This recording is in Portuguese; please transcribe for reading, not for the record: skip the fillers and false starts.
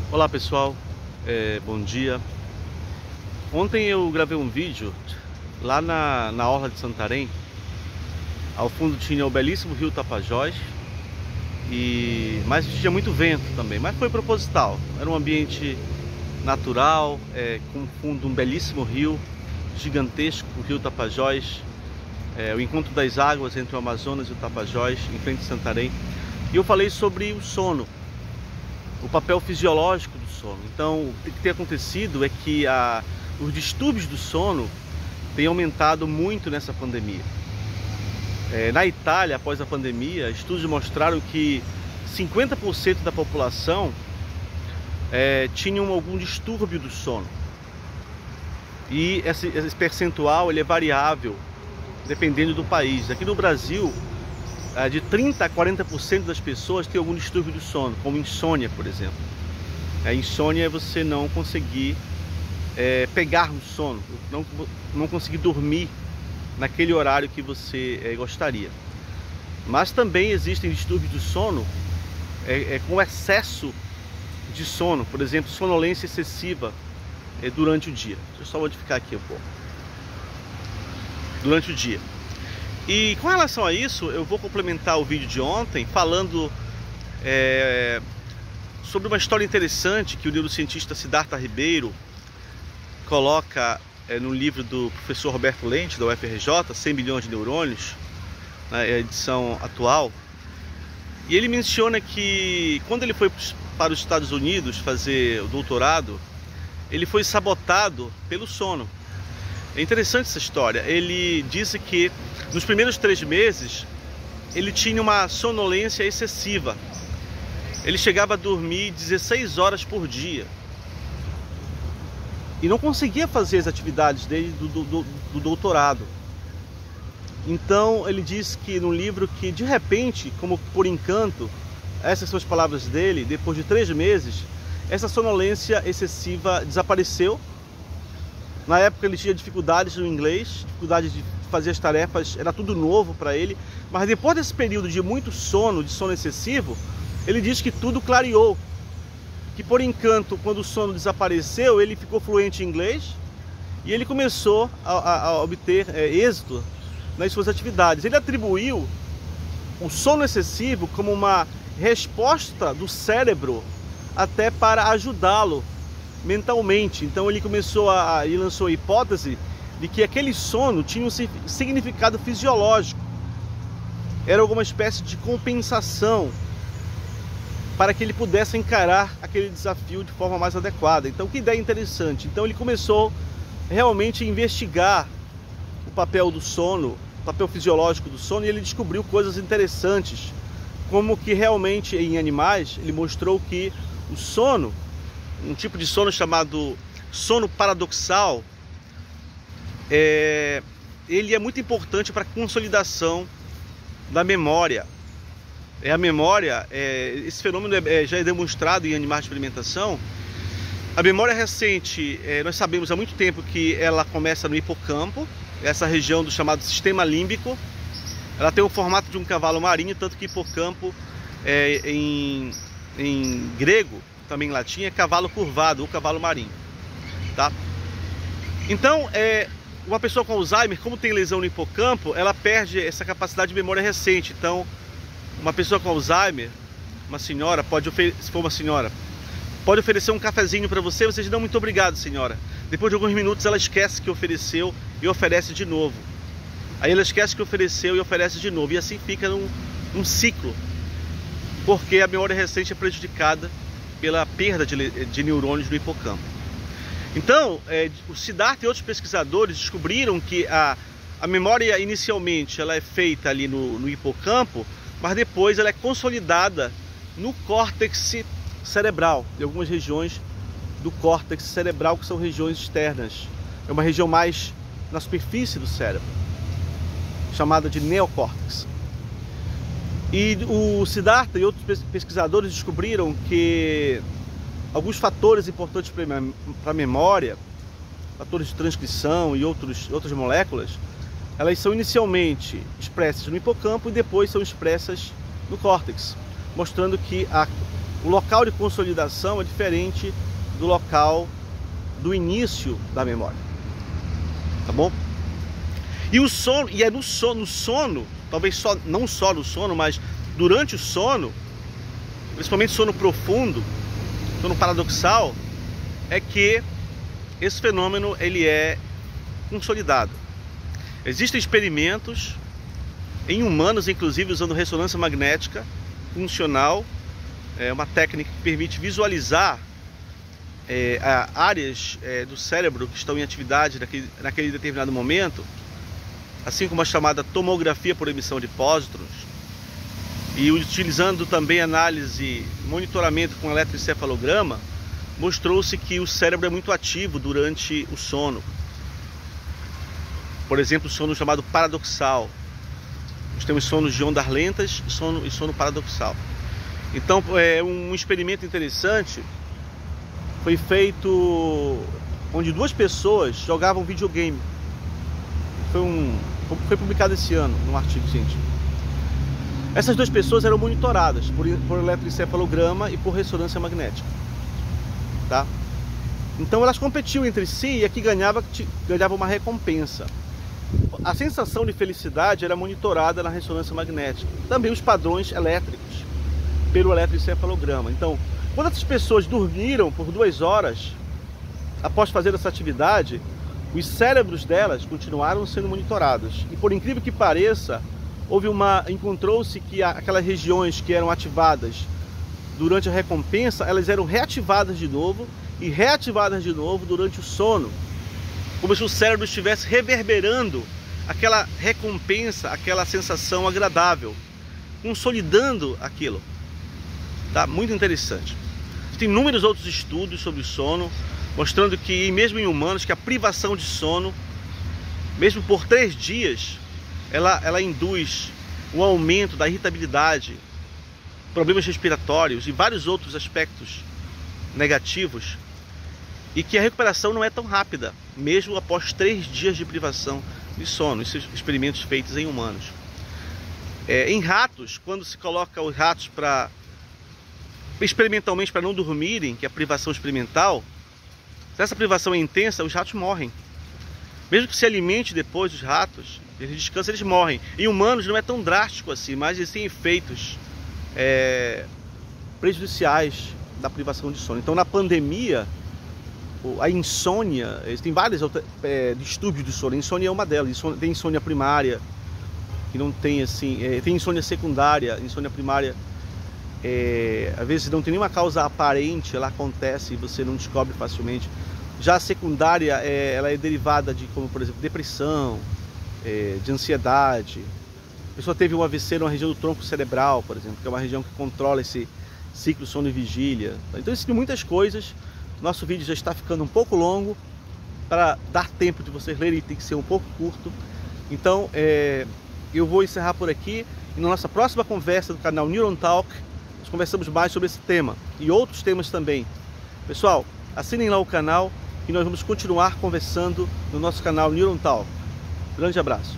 Olá pessoal, bom dia. Ontem eu gravei um vídeo lá na orla de Santarém. Ao fundo tinha o belíssimo rio Tapajós, mas tinha muito vento também, mas foi proposital. Era um ambiente natural, com o fundo um belíssimo rio, gigantesco, o rio Tapajós, o encontro das águas entre o Amazonas e o Tapajós, em frente a Santarém. E eu falei sobre o sono, o papel fisiológico do sono. Então, o que tem acontecido é que os distúrbios do sono têm aumentado muito nessa pandemia. Na Itália, após a pandemia, estudos mostraram que 50% da população tinham algum distúrbio do sono. E esse percentual ele é variável, dependendo do país. Aqui no Brasil, de 30% a 40% das pessoas têm algum distúrbio do sono, como insônia, por exemplo. A insônia é você não conseguir pegar no sono, não conseguir dormir naquele horário que você gostaria. Mas também existem distúrbios do sono com excesso de sono, por exemplo, sonolência excessiva durante o dia. Deixa eu só modificar aqui um pouco. Durante o dia. E com relação a isso, eu vou complementar o vídeo de ontem falando sobre uma história interessante que o neurocientista Siddhartha Ribeiro coloca no livro do professor Roberto Lente, da UFRJ, 100 milhões de neurônios, na edição atual. E ele menciona que quando ele foi para os Estados Unidos fazer o doutorado, ele foi sabotado pelo sono. É interessante essa história. Ele disse que nos primeiros 3 meses ele tinha uma sonolência excessiva. Ele chegava a dormir 16 horas por dia e não conseguia fazer as atividades dele do doutorado. Então ele diz que no livro que de repente, como por encanto, essas são as palavras dele, depois de 3 meses, essa sonolência excessiva desapareceu. Na época ele tinha dificuldades no inglês, dificuldades de fazer as tarefas, era tudo novo para ele. Mas depois desse período de muito sono, de sono excessivo, ele diz que tudo clareou. Que por encanto, quando o sono desapareceu, ele ficou fluente em inglês e ele começou a obter êxito nas suas atividades. Ele atribuiu o sono excessivo como uma resposta do cérebro até para ajudá-lo mentalmente. Então ele lançou a hipótese de que aquele sono tinha um significado fisiológico. Era alguma espécie de compensação para que ele pudesse encarar aquele desafio de forma mais adequada. Então, que ideia interessante. Então ele começou realmente a investigar o papel do sono, o papel fisiológico do sono, e ele descobriu coisas interessantes, como que realmente em animais ele mostrou que o sono, um tipo de sono chamado sono paradoxal, ele é muito importante para a consolidação da memória. A memória, esse fenômeno já é demonstrado em animais de experimentação. A memória recente, nós sabemos há muito tempo que ela começa no hipocampo, essa região do chamado sistema límbico. Ela tem o formato de um cavalo marinho, tanto que hipocampo em grego, também em latim, é cavalo curvado ou cavalo marinho, tá? Então, uma pessoa com Alzheimer, como tem lesão no hipocampo, ela perde essa capacidade de memória recente. Então, uma pessoa com Alzheimer, uma senhora, se for uma senhora, pode oferecer um cafezinho para você diz, não, muito obrigado, senhora. Depois de alguns minutos ela esquece que ofereceu e oferece de novo. Aí ela esquece que ofereceu e oferece de novo. E assim fica num ciclo, porque a memória recente é prejudicada pela perda de neurônios no hipocampo. Então, o Siddhartha e outros pesquisadores descobriram que a memória inicialmente ela é feita ali no hipocampo, mas depois ela é consolidada no córtex cerebral, em algumas regiões do córtex cerebral que são regiões externas. É uma região mais na superfície do cérebro, chamada de neocórtex. E o Siddhartha e outros pesquisadores descobriram que alguns fatores importantes para a memória, fatores de transcrição e outras moléculas, elas são inicialmente expressas no hipocampo e depois são expressas no córtex, mostrando que O local de consolidação é diferente do local do início da memória, tá bom? E o sono, e é no sono, talvez não só no sono, mas durante o sono, principalmente sono profundo, sono paradoxal, é que esse fenômeno ele é consolidado. Existem experimentos em humanos, inclusive usando ressonância magnética funcional, uma técnica que permite visualizar áreas do cérebro que estão em atividade naquele determinado momento, assim como a chamada tomografia por emissão de pósitrons, e utilizando também análise, monitoramento com eletroencefalograma, mostrou-se que o cérebro é muito ativo durante o sono. Por exemplo, o sono chamado paradoxal. Nós temos sonos de ondas lentas e sono paradoxal. Então, um experimento interessante foi feito onde 2 pessoas jogavam videogame. Foi publicado esse ano num artigo científico. Essas 2 pessoas eram monitoradas por eletroencefalograma e por ressonância magnética, tá? Então elas competiam entre si e a que ganhava uma recompensa. A sensação de felicidade era monitorada na ressonância magnética. Também os padrões elétricos pelo eletroencefalograma. Então, quando essas pessoas dormiram por 2 horas após fazer essa atividade, os cérebros delas continuaram sendo monitorados. E por incrível que pareça, encontrou-se que aquelas regiões que eram ativadas durante a recompensa, elas eram reativadas de novo e reativadas de novo durante o sono, como se o cérebro estivesse reverberando aquela recompensa, aquela sensação agradável, consolidando aquilo. Tá? Muito interessante. Tem inúmeros outros estudos sobre o sono, mostrando que mesmo em humanos, que a privação de sono, mesmo por 3 dias, ela induz o aumento da irritabilidade, problemas respiratórios e vários outros aspectos negativos, e que a recuperação não é tão rápida, mesmo após 3 dias de privação de sono. Esses experimentos feitos em humanos. Em ratos, quando se coloca os ratos experimentalmente para não dormirem, que é a privação experimental, se essa privação é intensa, os ratos morrem. Mesmo que se alimente depois dos ratos, eles descansam, eles morrem. Em humanos não é tão drástico assim, mas eles têm efeitos prejudiciais da privação de sono. Então, na pandemia, a insônia, tem vários distúrbios do sono. A insônia é uma delas. Tem insônia primária, que não tem assim, tem insônia secundária. Insônia primária, às vezes não tem nenhuma causa aparente, ela acontece e você não descobre facilmente. Já a secundária, ela é derivada de, como por exemplo, depressão, de ansiedade. A pessoa teve um AVC numa região do tronco cerebral, por exemplo, que é uma região que controla esse ciclo sono e vigília. Então existem muitas coisas. Nosso vídeo já está ficando um pouco longo, para dar tempo de vocês lerem, tem que ser um pouco curto. Então eu vou encerrar por aqui, e na nossa próxima conversa do canal Neuron Talk, nós conversamos mais sobre esse tema e outros temas também. Pessoal, assinem lá o canal e nós vamos continuar conversando no nosso canal Neuron Talk. Grande abraço.